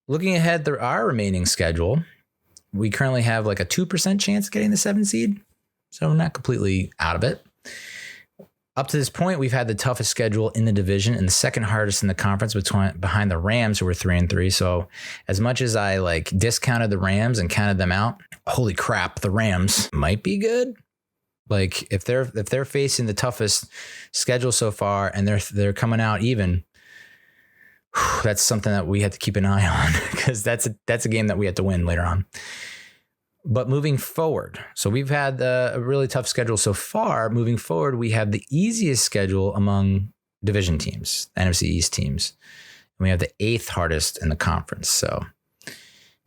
looking ahead to our remaining schedule, we currently have like a 2% chance of getting the 7 seed. So we're not completely out of it. Up to this point, we've had the toughest schedule in the division and the second hardest in the conference behind the Rams, who were 3-3. So as much as I like discounted the Rams and counted them out, holy crap, the Rams might be good. Like if they're facing the toughest schedule so far and they're coming out even, that's something that we have to keep an eye on because that's a game that we have to win later on. But moving forward, so we've had a really tough schedule so far. Moving forward, we have the easiest schedule among division teams, NFC East teams. And we have the 8th hardest in the conference. So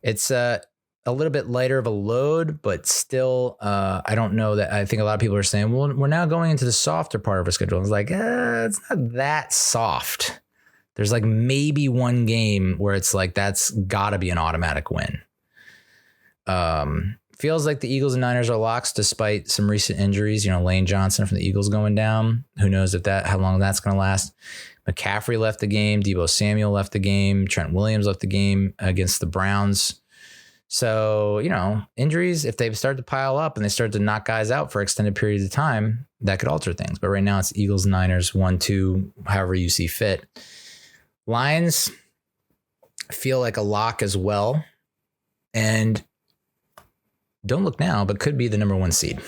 it's a little bit lighter of a load, but still, I don't know that. I think a lot of people are saying, well, we're now going into the softer part of our schedule. It's like, it's not that soft. There's like maybe one game where it's like, that's gotta be an automatic win. Feels like the Eagles and Niners are locks despite some recent injuries. Lane Johnson from the Eagles going down. Who knows how long that's going to last. McCaffrey left the game. Deebo Samuel left the game. Trent Williams left the game against the Browns. So, injuries, if they start to pile up and they start to knock guys out for extended periods of time, that could alter things. But right now it's Eagles, Niners, 1-2, however you see fit. Lions feel like a lock as well. And don't look now, but could be the number 1 seed.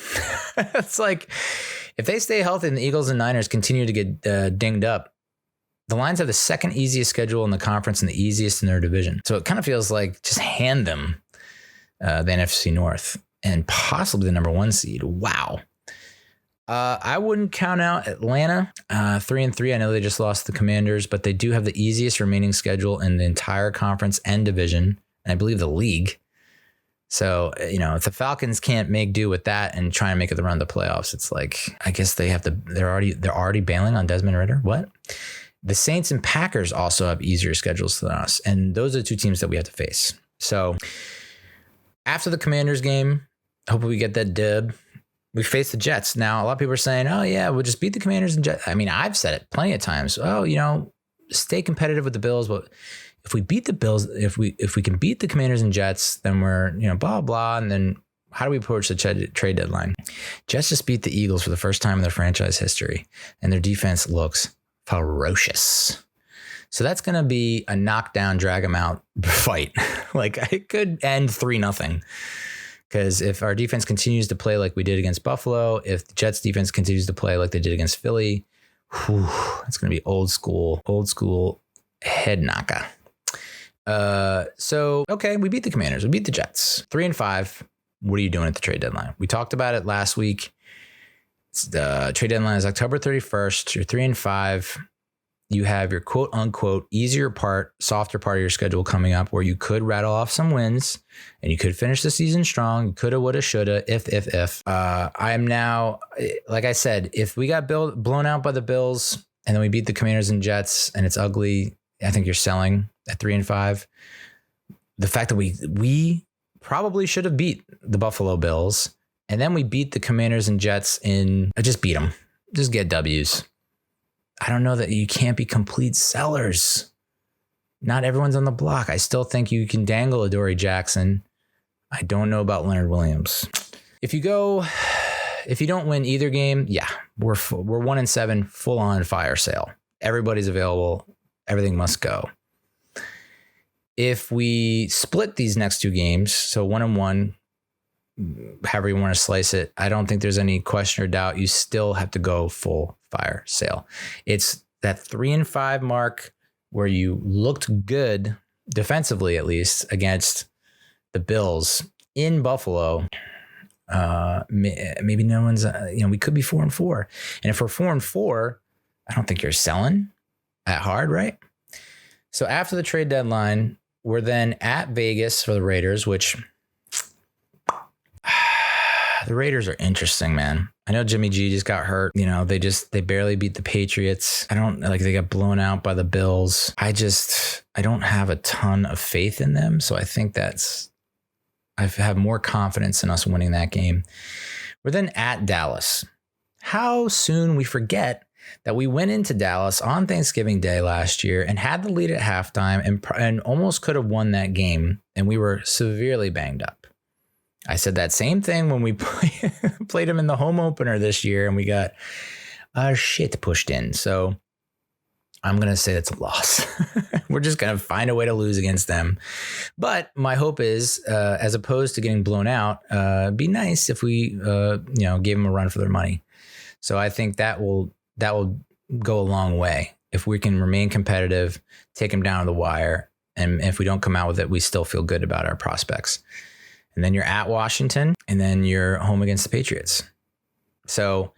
It's like if they stay healthy and the Eagles and Niners continue to get dinged up, the Lions have the second easiest schedule in the conference and the easiest in their division. So it kind of feels like just hand them the NFC North and possibly the number 1 seed. Wow. I wouldn't count out Atlanta 3-3. I know they just lost the Commanders, but they do have the easiest remaining schedule in the entire conference and division, and I believe the league. So, if the Falcons can't make do with that and try and make it the run to the playoffs, it's like, I guess they have to, they're already bailing on Desmond Ridder. What? The Saints and Packers also have easier schedules than us. And those are the 2 teams that we have to face. So after the Commanders game, hopefully we get that dub. We face the Jets. Now, a lot of people are saying, oh yeah, we'll just beat the Commanders and Jets. I mean, I've said it plenty of times. Oh, stay competitive with the Bills, but if we beat the Bills, if we can beat the Commanders and Jets, then we're, blah, blah. And then how do we approach the trade deadline? Jets just beat the Eagles for the first time in their franchise history, and their defense looks ferocious. So that's going to be a knockdown, drag them out fight. Like it could end 3-0. Because if our defense continues to play like we did against Buffalo, if the Jets defense continues to play like they did against Philly, it's going to be old school head knocker. Okay, we beat the Commanders. We beat the Jets. 3-5. What are you doing at the trade deadline? We talked about it last week. The trade deadline is October 31st. You're 3-5. You have your quote unquote softer part of your schedule coming up where you could rattle off some wins and you could finish the season strong. You coulda, woulda, shoulda, if. I am now, like I said, if we got blown out by the Bills and then we beat the Commanders and Jets and it's ugly, I think you're selling at 3-5. The fact that we probably should have beat the Buffalo Bills and then we beat the Commanders and Jets just beat them. Just get W's. I don't know that you can't be complete sellers. Not everyone's on the block. I still think you can dangle Adoree Jackson. I don't know about Leonard Williams. If you don't win either game, yeah, we're 1-7, full on fire sale. Everybody's available. Everything must go. If we split these next 2 games, so 1-1, however you want to slice it, I don't think there's any question or doubt. You still have to go full fire sale. It's that 3-5 mark where you looked good defensively, at least against the Bills in Buffalo. Maybe no one's, we could be 4-4. And if we're 4-4, I don't think you're selling at hard, right? So after the trade deadline, we're then at Vegas for the Raiders, which the Raiders are interesting, man. I know Jimmy G just got hurt. They barely beat the Patriots. They got blown out by the Bills. I don't have a ton of faith in them. So I think I have more confidence in us winning that game. We're then at Dallas. How soon we forget that we went into Dallas on Thanksgiving Day last year and had the lead at halftime and almost could have won that game, and we were severely banged up. I said that same thing when we played them in the home opener this year, and we got shit pushed in. So I'm going to say it's a loss. We're just going to find a way to lose against them. But my hope is, as opposed to getting blown out, be nice if we, gave them a run for their money. So I think that will go a long way. If we can remain competitive, take them down to the wire, and if we don't come out with it, we still feel good about our prospects. And then you're at Washington, and then you're home against the Patriots. So,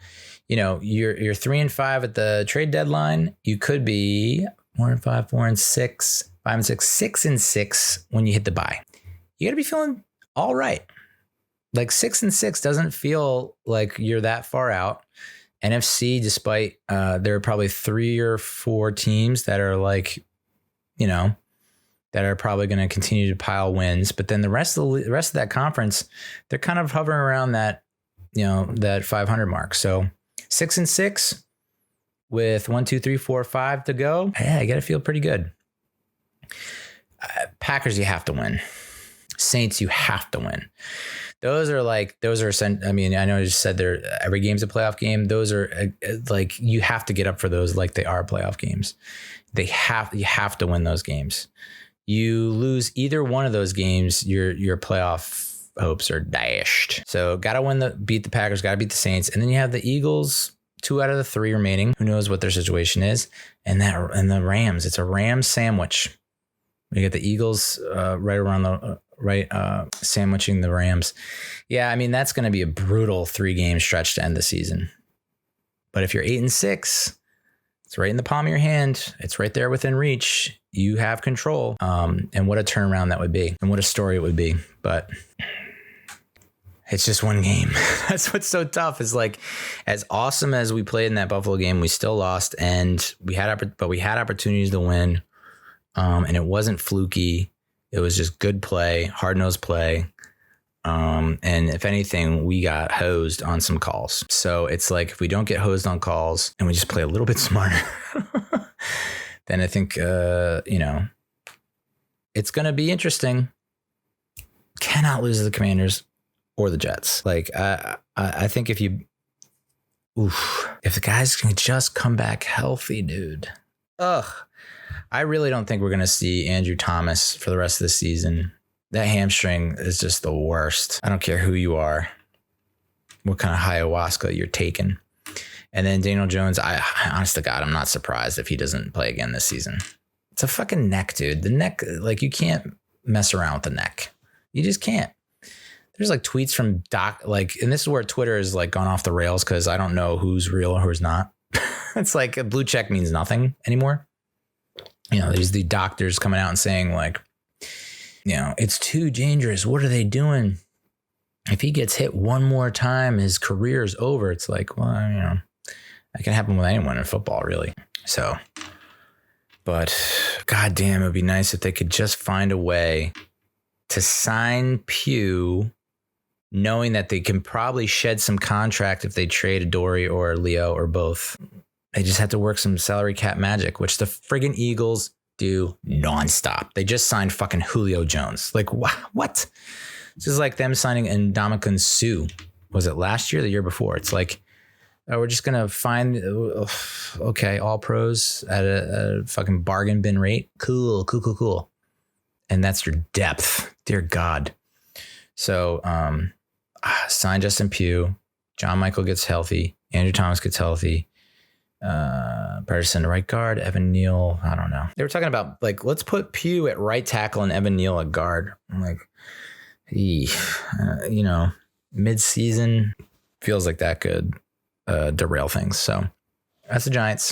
you're 3-5 at the trade deadline. You could be 4-5, 4-6, 5-6, 6-6 when you hit the bye. You got to be feeling all right. Like 6-6 doesn't feel like you're that far out. NFC, despite there are probably 3 or 4 teams that are like, that are probably going to continue to pile wins, but then the rest of that conference, they're kind of hovering around that, that 500 mark. So 6-6 with 1, 2, 3, 4, 5 to go. Yeah, I got to feel pretty good. Packers, you have to win. Saints, you have to win. I know you just said every game's a playoff game. Those are like, you have to get up for those like they are playoff games. You have to win those games. You lose either one of those games, your playoff hopes are dashed. So got to beat the Packers, got to beat the Saints. And then you have the Eagles, 2 out of the 3 remaining. Who knows what their situation is? And the Rams, it's a Rams sandwich. We get the Eagles right around the sandwiching the Rams. Yeah, I mean, that's going to be a brutal 3-game stretch to end the season. But if you're 8-6, it's right in the palm of your hand. It's right there within reach. You have control. And what a turnaround that would be, and what a story it would be. But it's just one game. That's what's so tough. Is like, as awesome as we played in that Buffalo game, we still lost, and we had opportunities to win. And it wasn't fluky. It was just good play, hard-nosed play. And if anything, we got hosed on some calls. So it's like, if we don't get hosed on calls and we just play a little bit smarter, then I think, it's going to be interesting. Cannot lose to the Commanders or the Jets. Like, I think if the guys can just come back healthy, dude. I really don't think we're going to see Andrew Thomas for the rest of the season. That hamstring is just the worst. I don't care who you are, what kind of ayahuasca you're taking. And then Daniel Jones, I honest to God, I'm not surprised if he doesn't play again this season. It's a fucking neck, dude. The neck, like, you can't mess around with the neck. You just can't. There's like tweets from Doc, like, and this is where Twitter is like gone off the rails because I don't know who's real or who's not. It's like a blue check means nothing anymore. There's the doctors coming out and saying like, it's too dangerous. What are they doing? If he gets hit one more time, his career's over. It's like, well, that can happen with anyone in football, really. So, but goddamn, it would be nice if they could just find a way to sign Pugh, knowing that they can probably shed some contract if they trade Adoree' or Leo or both. They just have to work some salary cap magic, which the friggin' Eagles do nonstop. They just signed fucking Julio Jones. Like, what? This is like them signing Ndamukong Suh. Was it last year or the year before? It's like, we're just going to find, all pros at a fucking bargain bin rate. Cool. And that's your depth. Dear God. So sign Justin Pugh. John Michael gets healthy. Andrew Thomas gets healthy. Patterson right guard, Evan Neal. I don't know. They were talking about like, let's put Pugh at right tackle and Evan Neal at guard. I'm like, mid-season feels like that could derail things. So that's the Giants.